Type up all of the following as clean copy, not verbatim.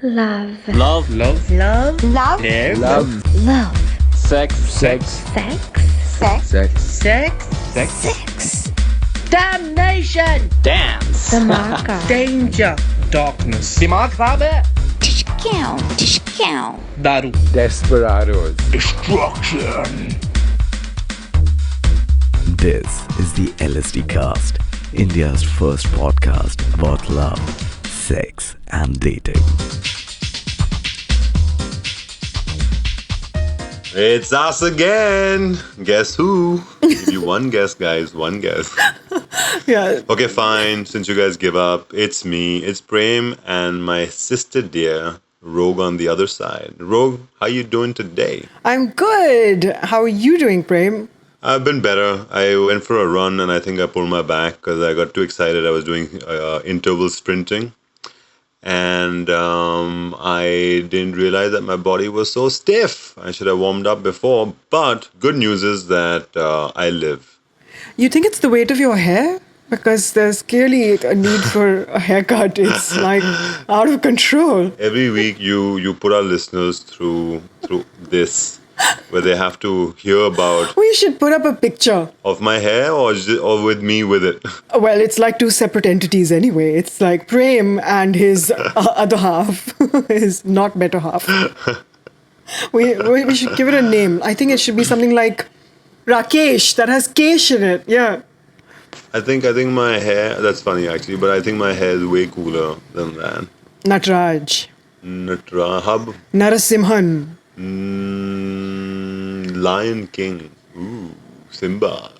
Love. Love. Love. Love. Love. Care. Love. Love. Sex. Sex. Sex. Sex. Sex. Sex. Sex. Sex. Damnation! Dance. Dhamaka. Danger! Darkness. दिमाग खराब है Tishkow. Tishkow. Daru. Desperados. Destruction. This is the LSDcast, India's first podcast about love, sex, and dating. It's us again. Guess who? Give you one guess, guys. One guess. Yeah. Okay, fine. Since you guys give up, it's me. It's Prem and my sister dear, Rogue on the other side. Rogue, how you doing today? I'm good. How are you doing, Prem? I've been better. I went for a run and I think I pulled my back because I got too excited. I was doing interval sprinting. And I didn't realize that my body was so stiff. I should have warmed up before. But good news is that I live. You think it's the weight of your hair? Because there's clearly a need for a haircut. It's like out of control. Every week you put our listeners through this, where they have to hear about We should put up a picture. of my hair or with me with it. Well, it's like two separate entities anyway. It's like Prem and his other half, his not better half. We should give it a name. I think it should be something like Rakesh, that has Kesh in it. Yeah. I think my hair, that's funny actually, but I think my hair is way cooler than that. Natraj. Natrahab, Narasimhan. Lion King, ooh, Simba.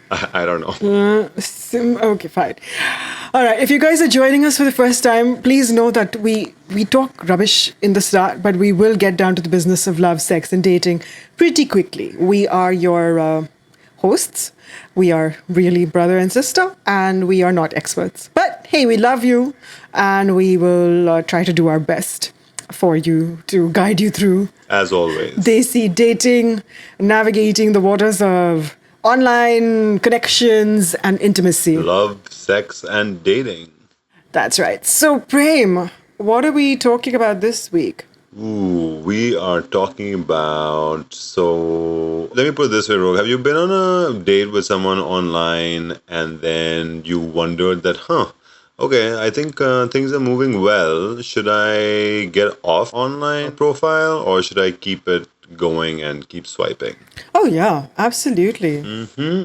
I don't know. Okay, fine. All right. If you guys are joining us for the first time, please know that we talk rubbish in the start, but we will get down to the business of love, sex, and dating pretty quickly. We are your hosts. We are really brother and sister, and we are not experts. But hey, we love you, and we will try to do our best for you to guide you through As always. desi dating, navigating the waters of online connections and intimacy. Love, sex, and dating. That's right. So, Prem, what are we talking about this week? Ooh, we are talking about, so let me put it this way, Rogue. Have you been on a date with someone online and then you wondered that, okay, I think things are moving well. Should I get off online profile or should I keep it going and keep swiping? Oh, yeah, absolutely.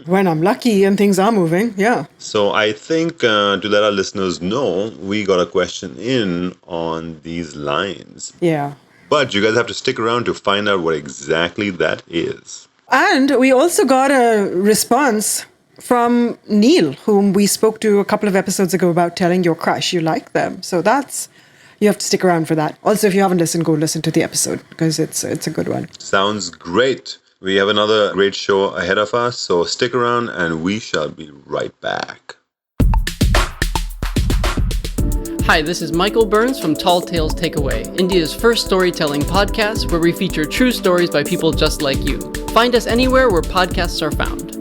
When I'm lucky and things are moving, yeah. So I think to let our listeners know, we got a question in on these lines. Yeah. But you guys have to stick around to find out what exactly that is. And we also got a response from Neil, whom we spoke to a couple of episodes ago about telling your crush you like them. So you have to stick around for that. Also, if you haven't listened, go listen to the episode because it's a good one. Sounds great. We have another great show ahead of us, so stick around and we shall be right back. Hi, this is Michael Burns from Tall Tales Takeaway, India's first storytelling podcast where we feature true stories by people just like you. Find us anywhere where podcasts are found.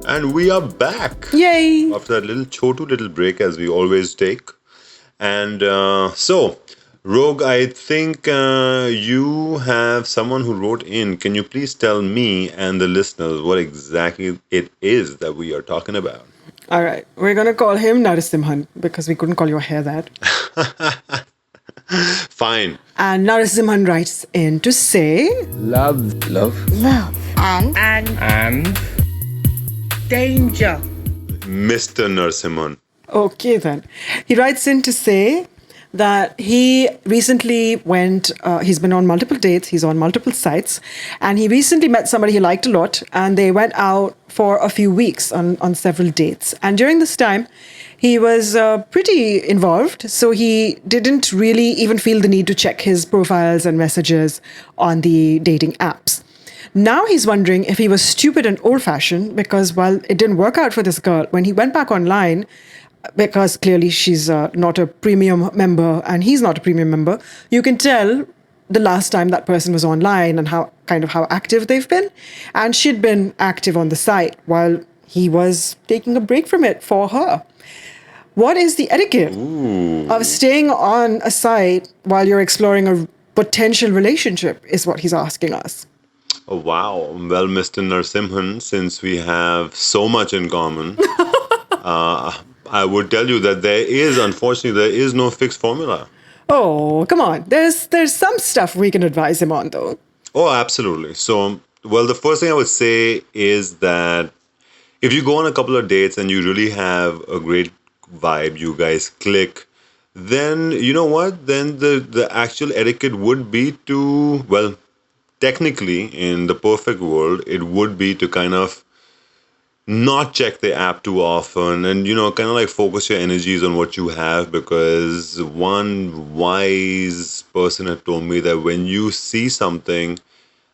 And we are back. Yay! After that little break as we always take. And so, Rogue, I think you have someone who wrote in. Can you please tell me and the listeners what exactly it is that we are talking about? All right. We're going to call him Narasimhan because we couldn't call your hair that. Fine. And Narasimhan writes in to say... Love. Love. and danger. Mr. Narasimhan. Okay, then. He writes in to say that he recently he's been on multiple dates, he's on multiple sites, and he recently met somebody he liked a lot, and they went out for a few weeks on several dates. And during this time, he was pretty involved, so he didn't really even feel the need to check his profiles and messages on the dating apps. Now he's wondering if he was stupid and old-fashioned because while it didn't work out for this girl, when he went back online, because clearly she's not a premium member and he's not a premium member, you can tell the last time that person was online and how active they've been. And she'd been active on the site while he was taking a break from it for her. What is the etiquette of staying on a site while you're exploring a potential relationship is what he's asking us. Oh, wow. Well, Mr. Narsimhan, since we have so much in common, I would tell you that unfortunately, there is no fixed formula. Oh, come on. There's some stuff we can advise him on, though. Oh, absolutely. So, well, the first thing I would say is that if you go on a couple of dates and you really have a great vibe, you guys click, then you know what? Then the actual etiquette would be to, well, technically, in the perfect world, it would be to kind of not check the app too often and, kind of like focus your energies on what you have, because one wise person had told me that when you see something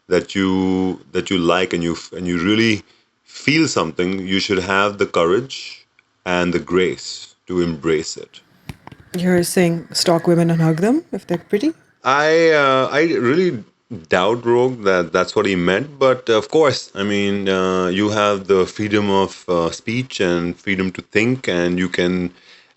that you like and you really feel something, you should have the courage and the grace to embrace it. You're saying stalk women and hug them if they're pretty? I really doubt, Rogue, that that's what he meant. But of course, I mean, you have the freedom of speech and freedom to think, and you can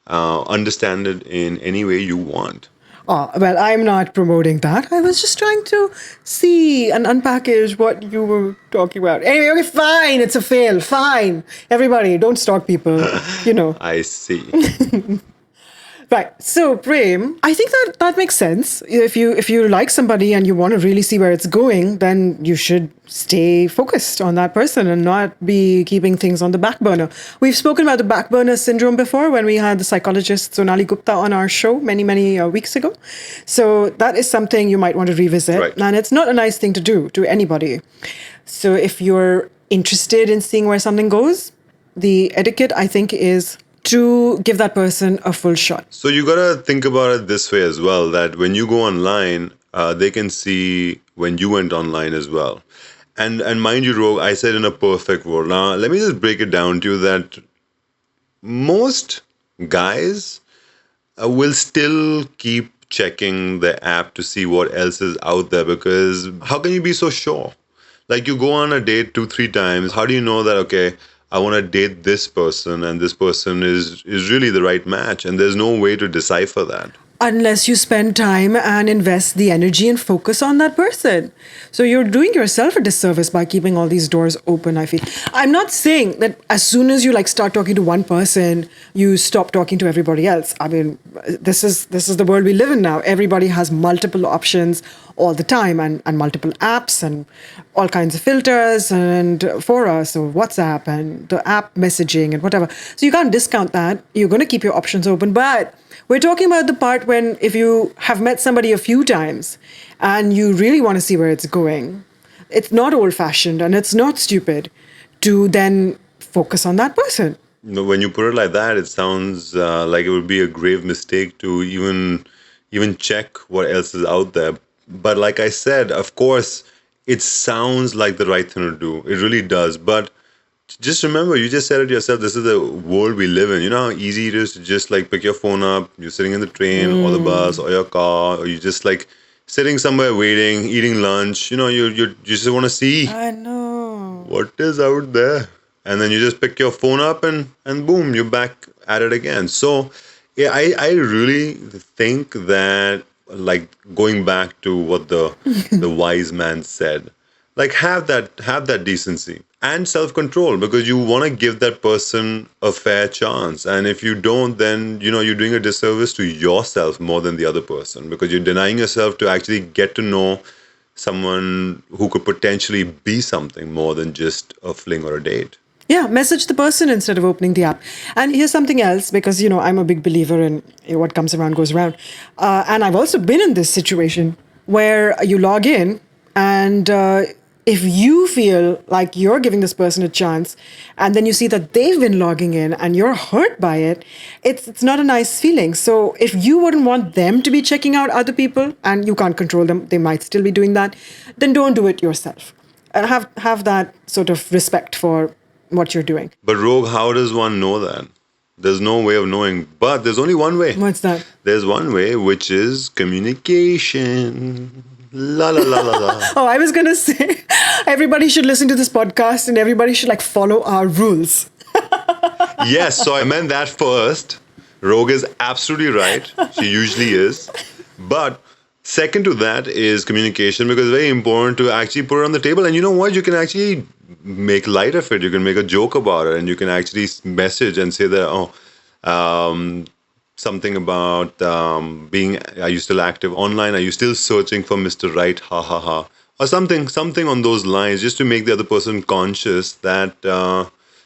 understand it in any way you want. Oh, well, I'm not promoting that. I was just trying to see and unpackage what you were talking about. Anyway, okay, fine. It's a fail. Fine. Everybody, don't stalk people. I see. Right. So, Prem, I think that makes sense. If you like somebody and you want to really see where it's going, then you should stay focused on that person and not be keeping things on the back burner. We've spoken about the back burner syndrome before when we had the psychologist Sonali Gupta on our show many weeks ago. So that is something you might want to revisit. Right. And it's not a nice thing to do to anybody. So if you're interested in seeing where something goes, the etiquette, I think, is to give that person a full shot. So you gotta think about it this way as well, that when you go online, they can see when you went online as well. And mind you, Rogue, I said in a perfect world. Now, let me just break it down to you that most guys will still keep checking the app to see what else is out there, because how can you be so sure? Like, you go on a date 2-3 times. How do you know that, okay, I want to date this person and this person is really the right match? And there's no way to decipher that. Unless you spend time and invest the energy and focus on that person. So you're doing yourself a disservice by keeping all these doors open, I feel. I'm not saying that as soon as you start talking to one person, you stop talking to everybody else. I mean, this is the world we live in now. Everybody has multiple options all the time and multiple apps and all kinds of filters and Fora, so WhatsApp and the app messaging and whatever. So you can't discount that. You're going to keep your options open. But we're talking about the part when if you have met somebody a few times and you really want to see where it's going, it's not old-fashioned and it's not stupid to then focus on that person. When you put it like that, it sounds like it would be a grave mistake to even check what else is out there. But like I said, of course, it sounds like the right thing to do. It really does. But just remember, you just said it yourself, this is the world we live in. You know how easy it is to just pick your phone up, you're sitting in the train or the bus or your car, or you just sitting somewhere waiting, eating lunch. You just want to see I know what is out there. And then you just pick your phone up and boom, you're back at it again. So yeah, I really think that, going back to what the wise man said, have that decency and self-control, because you want to give that person a fair chance. And if you don't, then you're doing a disservice to yourself more than the other person, because you're denying yourself to actually get to know someone who could potentially be something more than just a fling or a date. Yeah, message the person instead of opening the app. And here's something else, because, I'm a big believer in what comes around goes around. And I've also been in this situation where you log in and if you feel like you're giving this person a chance and then you see that they've been logging in and you're hurt by it, it's not a nice feeling. So if you wouldn't want them to be checking out other people and you can't control them, they might still be doing that, then don't do it yourself. And have that sort of respect for what you're doing. But Rogue, how does one know that? There's no way of knowing, but there's only one way. What's that? There's one way, which is communication. La la la la la. Oh, I was going to say, everybody should listen to this podcast and everybody should follow our rules. Yes, so I meant that first. Rogue is absolutely right. She usually is. But second to that is communication, because it's very important to actually put it on the table. And you know what? You can actually make light of it. You can make a joke about it, and you can actually message and say that, something about being, are you still active online? Are you still searching for Mr. Right? Ha ha ha. Or something on those lines, just to make the other person conscious that,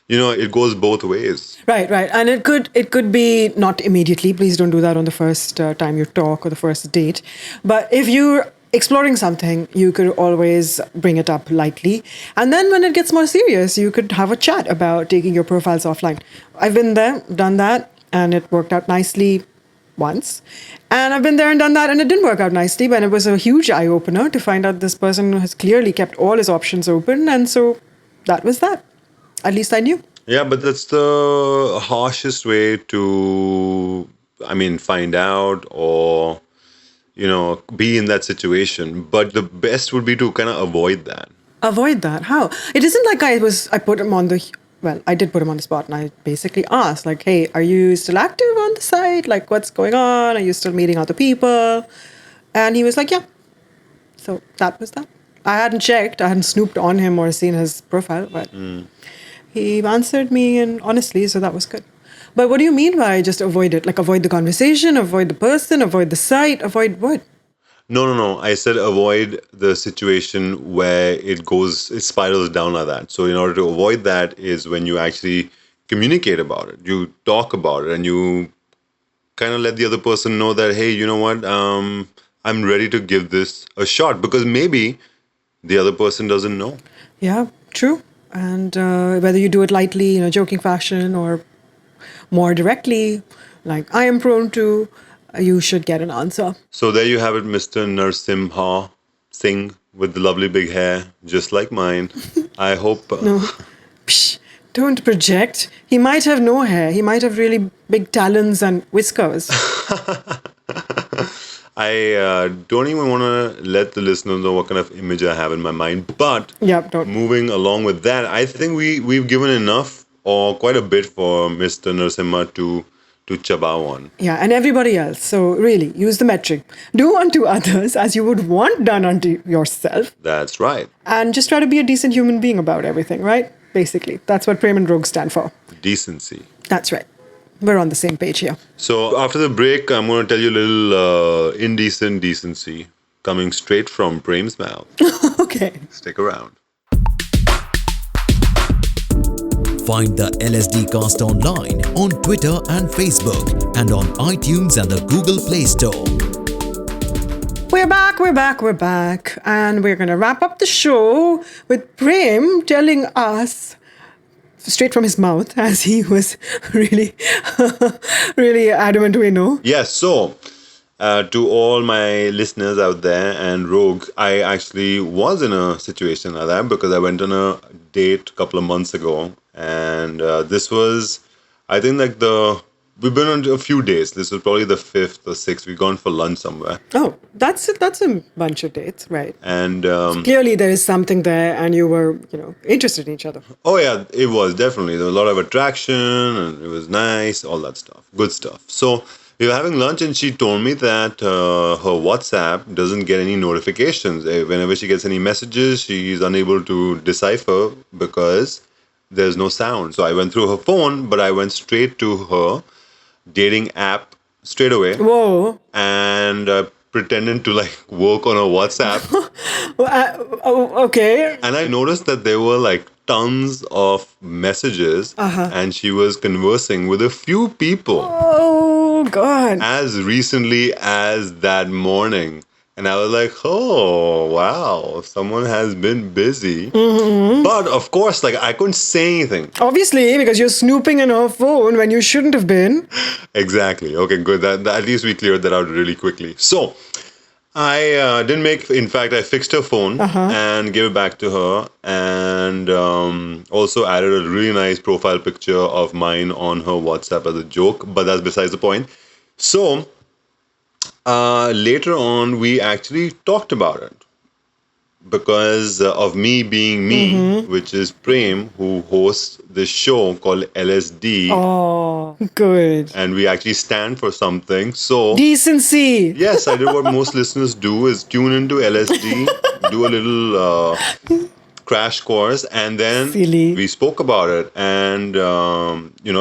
it goes both ways. Right, and it could be not immediately. Please don't do that on the first time you talk or the first date. But if you're exploring something, you could always bring it up lightly, and then when it gets more serious, you could have a chat about taking your profiles offline. I've been there, done that, and it worked out nicely once. And I've been there and done that, and it didn't work out nicely, but it was a huge eye opener to find out this person has clearly kept all his options open, and so that was that. At least I knew. Yeah, but that's the harshest way to, find out or, be in that situation. But the best would be to kind of avoid that. Avoid that? How? It isn't like I put him on the, well, I did put him on the spot, and I basically asked, like, hey, are you still active on the site? Like, what's going on? Are you still meeting other people? And he was like, yeah. So that was that. I hadn't checked, I hadn't snooped on him or seen his profile, but he answered me and honestly, so that was good. But what do you mean by just avoid it? Like avoid the conversation, avoid the person, avoid the site, avoid what? No. I said avoid the situation where it spirals down like that. So in order to avoid that is when you actually communicate about it. You talk about it and you kind of let the other person know that, hey, you know what? I'm ready to give this a shot, because maybe the other person doesn't know. Yeah, true. And whether you do it lightly, in a joking fashion, or more directly, like I am prone to, you should get an answer. So there you have it, Mr. Narsimha Singh with the lovely big hair, just like mine. I hope... No. Psh, don't project. He might have no hair. He might have really big talons and whiskers. I don't even want to let the listeners know what kind of image I have in my mind. But moving along with that, I think we've given enough or quite a bit for Mr. Narasimha to chabaw on. Yeah, and everybody else. So really, use the metric. Do unto others as you would want done unto yourself. That's right. And just try to be a decent human being about everything, right? Basically, that's what Prem and Rogue stand for. Decency. That's right. We're on the same page here. So after the break, I'm going to tell you a little indecent decency coming straight from Prem's mouth. Okay. Stick around. Find the LSDcast online on Twitter and Facebook, and on iTunes and the Google Play Store. We're back. And we're going to wrap up the show with Prem telling us, straight from his mouth, as he was really, really adamant we know. Yes, so to all my listeners out there and Rogue, I actually was in a situation like that because I went on a date a couple of months ago. And this was, I think, we've been on a few days. This was probably the 5th or 6th. We've gone for lunch somewhere. Oh, that's a bunch of dates, right? And so clearly there is something there and you were, interested in each other. Oh, yeah, it was definitely. There was a lot of attraction and it was nice, all that stuff. Good stuff. So we were having lunch and she told me that her WhatsApp doesn't get any notifications. Whenever she gets any messages, she's unable to decipher because there's no sound. So I went through her phone, but I went straight to her dating app straight away. Whoa. And pretended to work on her WhatsApp. Okay. And I noticed that there were tons of messages and she was conversing with a few people. Oh, God. As recently as that morning. And I was like, oh, wow, someone has been busy. Mm-hmm. But of course, I couldn't say anything. Obviously, because you're snooping in her phone when you shouldn't have been. Exactly. Okay, good. That at least we cleared that out really quickly. So I didn't in fact, I fixed her phone and gave it back to her. And also added a really nice profile picture of mine on her WhatsApp as a joke. But that's besides the point. So later on, we actually talked about it. because of me being me, which is Prem, who hosts this show called LSD. Oh, good. And we actually stand for something. So, Decency. yes, I did what most listeners do is tune into LSD, do a little crash course, and then Silly. we spoke about it. And,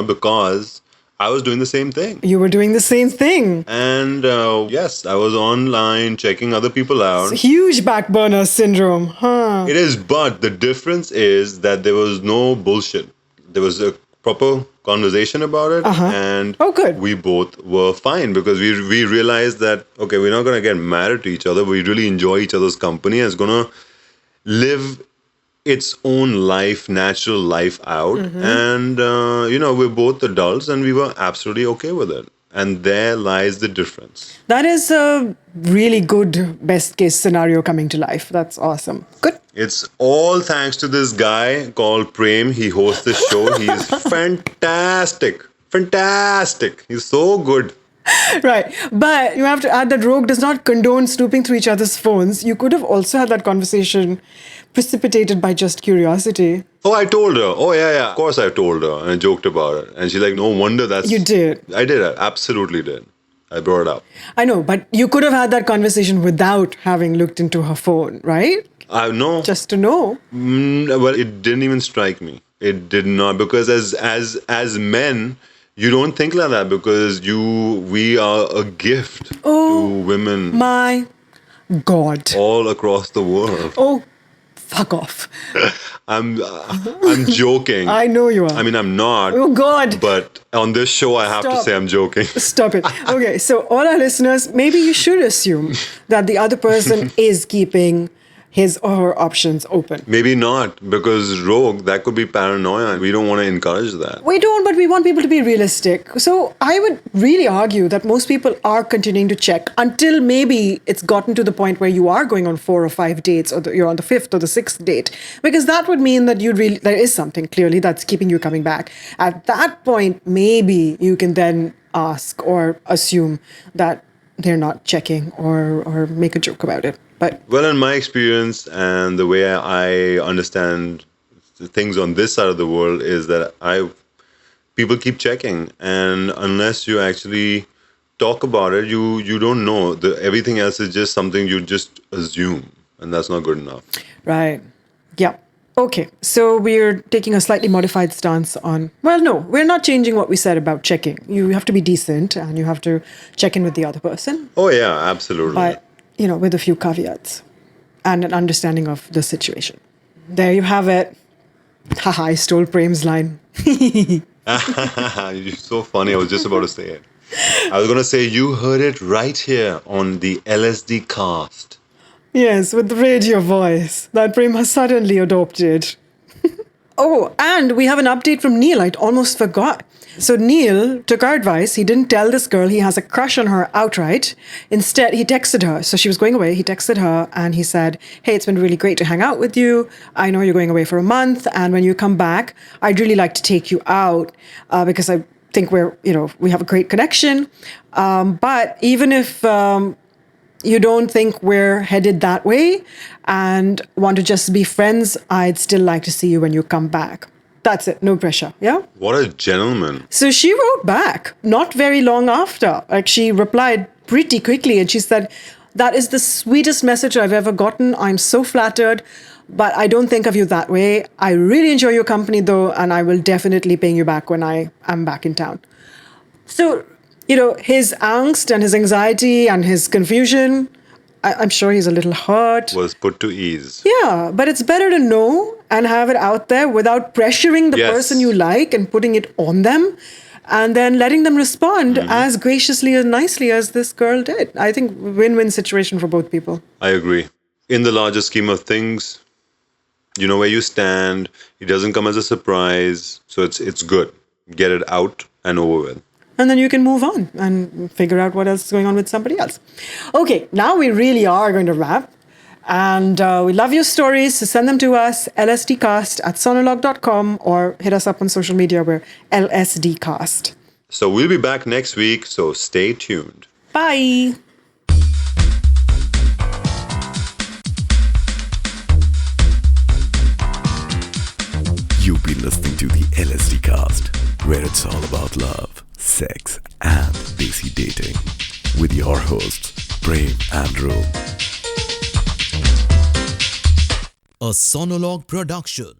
because I was doing the same thing. You were doing the same thing. And yes, I was online checking other people out. Huge back burner syndrome, huh? It is, but the difference is that there was no bullshit. There was a proper conversation about it, and good. we both were fine because we realized that, okay, we're not going to get married to each other. We really enjoy each other's company, and it's going to live its own life, natural life out. And, we're both adults and we were absolutely okay with it. And there lies the difference. That is a really good best case scenario coming to life. That's awesome. Good. It's all thanks to this guy called Prem. He hosts this show. He is fantastic. Fantastic. He's so good. Right. But you have to add that Rogue does not condone snooping through each other's phones. You could have also had that conversation precipitated by just curiosity. Oh, I told her. Oh, yeah. Of course I told her and I joked about it. And she's like, no wonder that's... You did. I did. I absolutely did. I brought it up. I know, but you could have had that conversation without having looked into her phone, right? No. Just to know. Well, it didn't even strike me. It did not. Because as men... You don't think like that because we are a gift to women. My God. All across the world. Oh, fuck off. I'm joking. I know you are. I mean, I'm not. Oh, God. But on this show, I have to Stop. say I'm joking. Stop it. Okay, so all our listeners, maybe you should assume that the other person is keeping his or her options open. Maybe not, because Rogue, that could be paranoia. We don't want to encourage that. We don't, but we want people to be realistic. So I would really argue that most people are continuing to check until maybe it's gotten to the point where you are going on 4 or 5 dates, or you're on the 5th or the 6th date, because that would mean that there is something clearly that's keeping you coming back. At that point, maybe you can then ask or assume that they're not checking or make a joke about it. But well, in my experience and the way I understand things on this side of the world is that people keep checking, and unless you actually talk about it, you don't know. Everything else is just something you just assume, and that's not good enough. Right. Yeah. Okay. So we're taking a slightly modified stance on. Well, no, we're not changing what we said about checking. You have to be decent, and you have to check in with the other person. Oh yeah, absolutely. But with a few caveats and an understanding of the situation. There you have it. Haha, I stole Prem's line. You're so funny. I was just about to say it. I was going to say, you heard it right here on the LSDcast. Yes, with the radio voice that Prem has suddenly adopted. Oh, and we have an update from Neil. I almost forgot. So Neil took our advice. He didn't tell this girl he has a crush on her outright. Instead, he texted her. So she was going away. He texted her and he said, hey, it's been really great to hang out with you. I know you're going away for a month. And when you come back, I'd really like to take you out because I think we have a great connection. But even if you don't think we're headed that way and want to just be friends, I'd still like to see you when you come back. That's it. No pressure. Yeah? What a gentleman. So she wrote back not very long after. Like, she replied pretty quickly and she said, that is the sweetest message I've ever gotten. I'm so flattered, but I don't think of you that way. I really enjoy your company though, and I will definitely pay you back when I am back in town. So, his angst and his anxiety and his confusion, I'm sure he's a little hurt. Was put to ease. Yeah, but it's better to know and have it out there without pressuring the person you like and putting it on them, and then letting them respond as graciously and nicely as this girl did. I think win-win situation for both people. I agree. In the larger scheme of things, you know where you stand. It doesn't come as a surprise. So it's good. Get it out and over with. And then you can move on and figure out what else is going on with somebody else. Okay, now we really are going to wrap. And we love your stories, so send them to us, lsdcast@sonolog.com, or hit us up on social media. We're LSDcast. So we'll be back next week, so stay tuned. Bye. where it's all about love, sex, and desi dating. With your hosts, Prem and Ro. A Sonologue production.